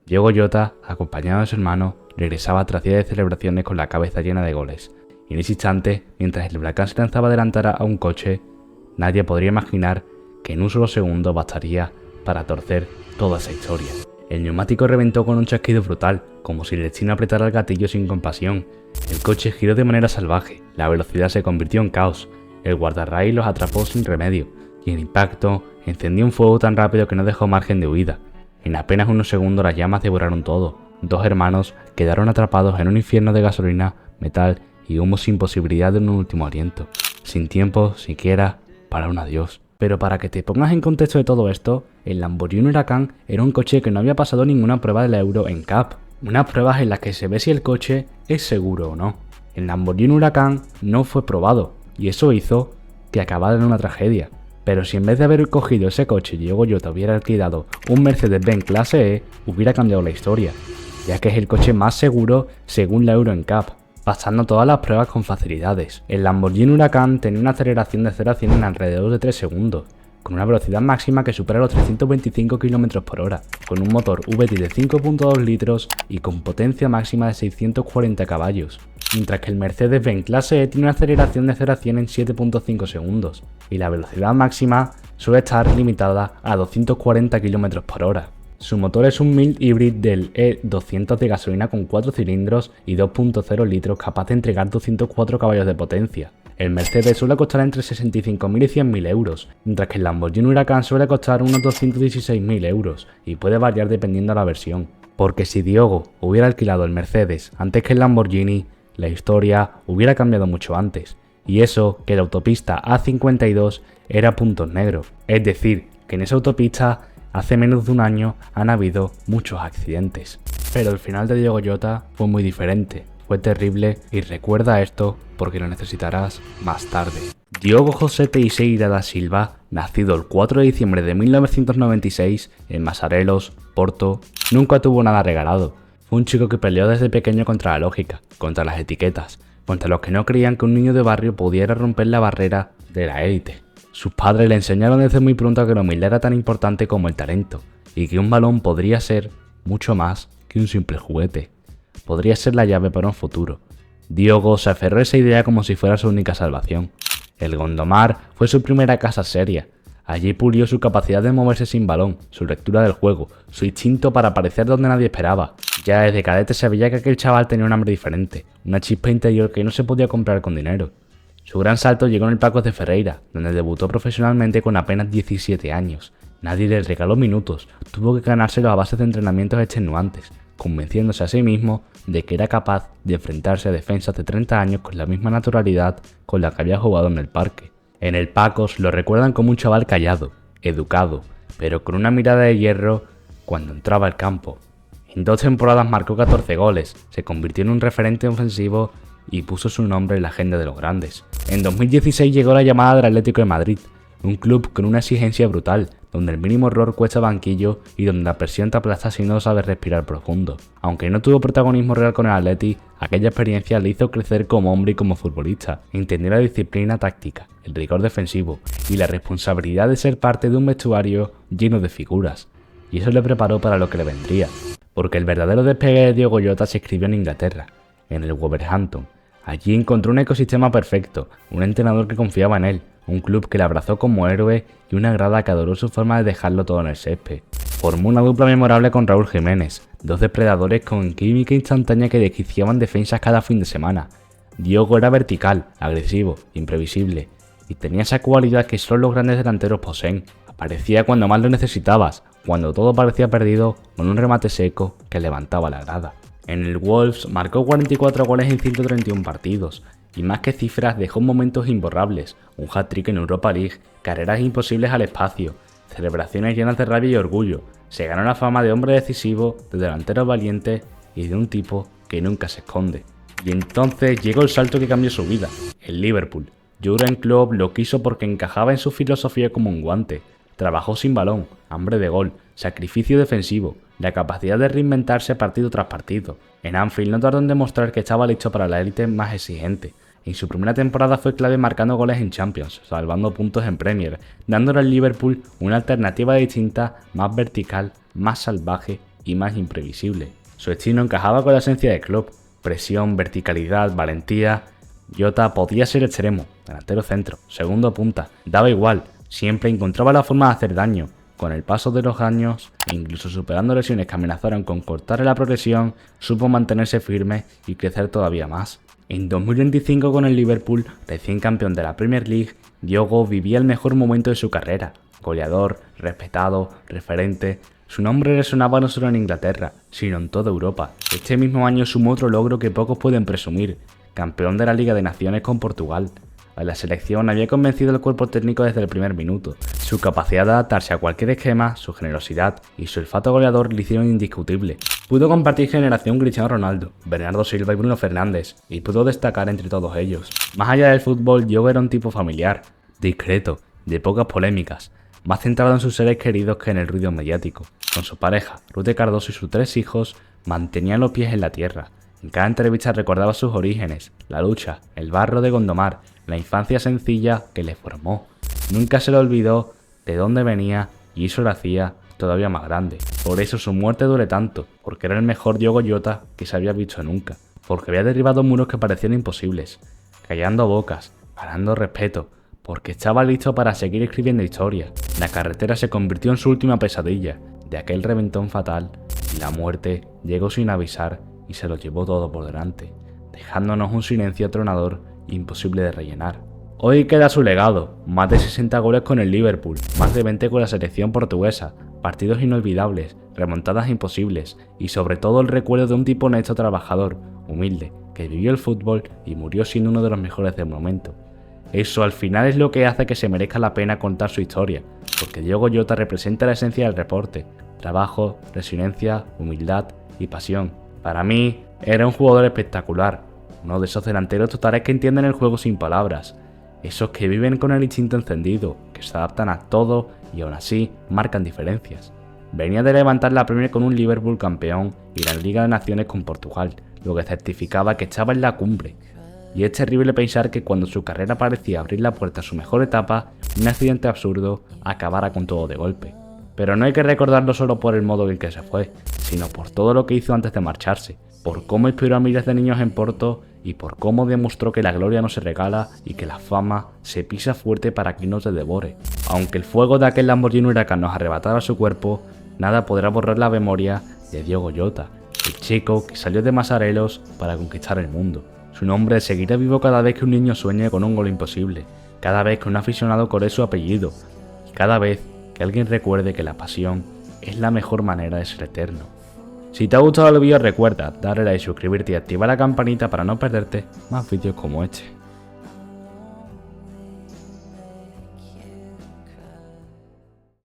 Diogo Jota, acompañado de su hermano, regresaba tras días de celebraciones con la cabeza llena de goles. Y en ese instante, mientras el Huracán se lanzaba a adelantar a un coche, nadie podría imaginar que en un solo segundo bastaría para torcer toda esa historia. El neumático reventó con un chasquido brutal, como si el destino apretara el gatillo sin compasión. El coche giró de manera salvaje, la velocidad se convirtió en caos, el guardarraíl los atrapó sin remedio, y el impacto encendió un fuego tan rápido que no dejó margen de huida. En apenas unos segundos las llamas devoraron todo. Dos hermanos quedaron atrapados en un infierno de gasolina, metal y humo sin posibilidad de un último aliento, sin tiempo siquiera para un adiós. Pero para que te pongas en contexto de todo esto, el Lamborghini Huracán era un coche que no había pasado ninguna prueba de la Euro NCAP, unas pruebas en las que se ve si el coche es seguro o no. El Lamborghini Huracán no fue probado, y eso hizo que acabara en una tragedia. Pero si en vez de haber cogido ese coche Diogo Jota hubiera alquilado un Mercedes-Benz clase E, hubiera cambiado la historia, ya que es el coche más seguro según la Euro NCAP, pasando todas las pruebas con facilidades. El Lamborghini Huracán tenía una aceleración de 0 a 100 en alrededor de 3 segundos, con una velocidad máxima que supera los 325 km por hora, con un motor VT de 5.2 litros y con potencia máxima de 640 caballos, mientras que el Mercedes-Benz clase E tiene una aceleración de 0 a 100 en 7.5 segundos, y la velocidad máxima suele estar limitada a 240 km por hora. Su motor es un mild hybrid del E200 de gasolina con 4 cilindros y 2.0 litros capaz de entregar 204 caballos de potencia. El Mercedes suele costar entre 65.000 y 100.000 euros, mientras que el Lamborghini Huracán suele costar unos 216.000 euros y puede variar dependiendo de la versión. Porque si Diogo hubiera alquilado el Mercedes antes que el Lamborghini, la historia hubiera cambiado mucho antes. Y eso que la autopista A52 era puntos negros, es decir, que en esa autopista hace menos de un año han habido muchos accidentes. Pero el final de Diogo Jota fue muy diferente, fue terrible y recuerda esto porque lo necesitarás más tarde. Diogo José Teixeira da Silva, nacido el 4 de diciembre de 1996 en Masarelos, Porto, nunca tuvo nada regalado. Fue un chico que peleó desde pequeño contra la lógica, contra las etiquetas, contra los que no creían que un niño de barrio pudiera romper la barrera de la élite. Sus padres le enseñaron desde muy pronto que la humildad era tan importante como el talento, y que un balón podría ser mucho más que un simple juguete. Podría ser la llave para un futuro. Diogo se aferró a esa idea como si fuera su única salvación. El Gondomar fue su primera casa seria. Allí pulió su capacidad de moverse sin balón, su lectura del juego, su instinto para aparecer donde nadie esperaba. Ya desde cadete se veía que aquel chaval tenía un hambre diferente, una chispa interior que no se podía comprar con dinero. Su gran salto llegó en el Pacos de Ferreira, donde debutó profesionalmente con apenas 17 años. Nadie le regaló minutos, tuvo que ganárselo a base de entrenamientos extenuantes, convenciéndose a sí mismo de que era capaz de enfrentarse a defensas de 30 años con la misma naturalidad con la que había jugado en el parque. En el Pacos lo recuerdan como un chaval callado, educado, pero con una mirada de hierro cuando entraba al campo. En 2 temporadas marcó 14 goles, se convirtió en un referente ofensivo y puso su nombre en la agenda de los grandes. En 2016 llegó la llamada del Atlético de Madrid, un club con una exigencia brutal, donde el mínimo error cuesta banquillo y donde la presión te aplasta si no sabes respirar profundo. Aunque no tuvo protagonismo real con el Atleti, aquella experiencia le hizo crecer como hombre y como futbolista. Entendió la disciplina táctica, el rigor defensivo y la responsabilidad de ser parte de un vestuario lleno de figuras. Y eso le preparó para lo que le vendría, porque el verdadero despegue de Diogo Jota se escribió en Inglaterra, en el Wolverhampton. Allí encontró un ecosistema perfecto, un entrenador que confiaba en él, un club que le abrazó como héroe y una grada que adoró su forma de dejarlo todo en el césped. Formó una dupla memorable con Raúl Jiménez, dos depredadores con química instantánea que desquiciaban defensas cada fin de semana. Diogo era vertical, agresivo, imprevisible, y tenía esa cualidad que solo los grandes delanteros poseen. Aparecía cuando más lo necesitabas, cuando todo parecía perdido, con un remate seco que levantaba la grada. En el Wolves marcó 44 goles en 131 partidos, y más que cifras dejó momentos imborrables, un hat-trick en Europa League, carreras imposibles al espacio, celebraciones llenas de rabia y orgullo. Se ganó la fama de hombre decisivo, de delantero valiente y de un tipo que nunca se esconde. Y entonces llegó el salto que cambió su vida, el Liverpool. Jurgen Klopp lo quiso porque encajaba en su filosofía como un guante. Trabajó sin balón, hambre de gol, sacrificio defensivo, la capacidad de reinventarse partido tras partido. En Anfield no tardó en demostrar que estaba listo para la élite más exigente. En su primera temporada fue clave marcando goles en Champions, salvando puntos en Premier, dándole al Liverpool una alternativa distinta, más vertical, más salvaje y más imprevisible. Su estilo encajaba con la esencia de Klopp: presión, verticalidad, valentía. Jota podía ser extremo, delantero centro, segundo punta, daba igual, siempre encontraba la forma de hacer daño. Con el paso de los años, e incluso superando lesiones que amenazaron con cortarle la progresión, supo mantenerse firme y crecer todavía más. En 2025, con el Liverpool, recién campeón de la Premier League, Diogo vivía el mejor momento de su carrera. Goleador, respetado, referente. Su nombre resonaba no solo en Inglaterra, sino en toda Europa. Este mismo año sumó otro logro que pocos pueden presumir: campeón de la Liga de Naciones con Portugal. A la selección había convencido el cuerpo técnico desde el primer minuto. Su capacidad de adaptarse a cualquier esquema, su generosidad y su olfato goleador le hicieron indiscutible. Pudo compartir generación con Cristiano Ronaldo, Bernardo Silva y Bruno Fernández, y pudo destacar entre todos ellos. Más allá del fútbol, Diogo era un tipo familiar, discreto, de pocas polémicas, más centrado en sus seres queridos que en el ruido mediático. Con su pareja, Ruth de Cardoso, y sus 3 hijos, mantenían los pies en la tierra. En cada entrevista recordaba sus orígenes, la lucha, el barro de Gondomar, la infancia sencilla que le formó. Nunca se le olvidó de dónde venía y eso lo hacía todavía más grande. Por eso su muerte duele tanto, porque era el mejor Diogo Jota que se había visto nunca, porque había derribado muros que parecían imposibles, callando bocas, ganando respeto, porque estaba listo para seguir escribiendo historia. La carretera se convirtió en su última pesadilla, de aquel reventón fatal, y la muerte llegó sin avisar y se lo llevó todo por delante, dejándonos un silencio atronador imposible de rellenar. Hoy queda su legado: más de 60 goles con el Liverpool, más de 20 con la selección portuguesa, partidos inolvidables, remontadas imposibles y sobre todo el recuerdo de un tipo honesto, trabajador, humilde, que vivió el fútbol y murió siendo uno de los mejores del momento. Eso al final es lo que hace que se merezca la pena contar su historia, porque Diogo Jota representa la esencia del deporte: trabajo, resiliencia, humildad y pasión. Para mí era un jugador espectacular, uno de esos delanteros totales que entienden el juego sin palabras, esos que viven con el instinto encendido, que se adaptan a todo y aún así marcan diferencias. Venía de levantar la Premier con un Liverpool campeón y la Liga de Naciones con Portugal, lo que certificaba que estaba en la cumbre. Y es terrible pensar que cuando su carrera parecía abrir la puerta a su mejor etapa, un accidente absurdo acabara con todo de golpe. Pero no hay que recordarlo solo por el modo en que se fue, sino por todo lo que hizo antes de marcharse, por cómo inspiró a miles de niños en Porto y por cómo demostró que la gloria no se regala y que la fama se pisa fuerte para que no te devore. Aunque el fuego de aquel Lamborghini Huracán nos arrebatara su cuerpo, nada podrá borrar la memoria de Diogo Jota, el chico que salió de Masarelos para conquistar el mundo. Su nombre seguirá vivo cada vez que un niño sueñe con un gol imposible, cada vez que un aficionado coree su apellido y cada vez que alguien recuerde que la pasión es la mejor manera de ser eterno. Si te ha gustado el vídeo, recuerda darle like, suscribirte y activar la campanita para no perderte más vídeos como este.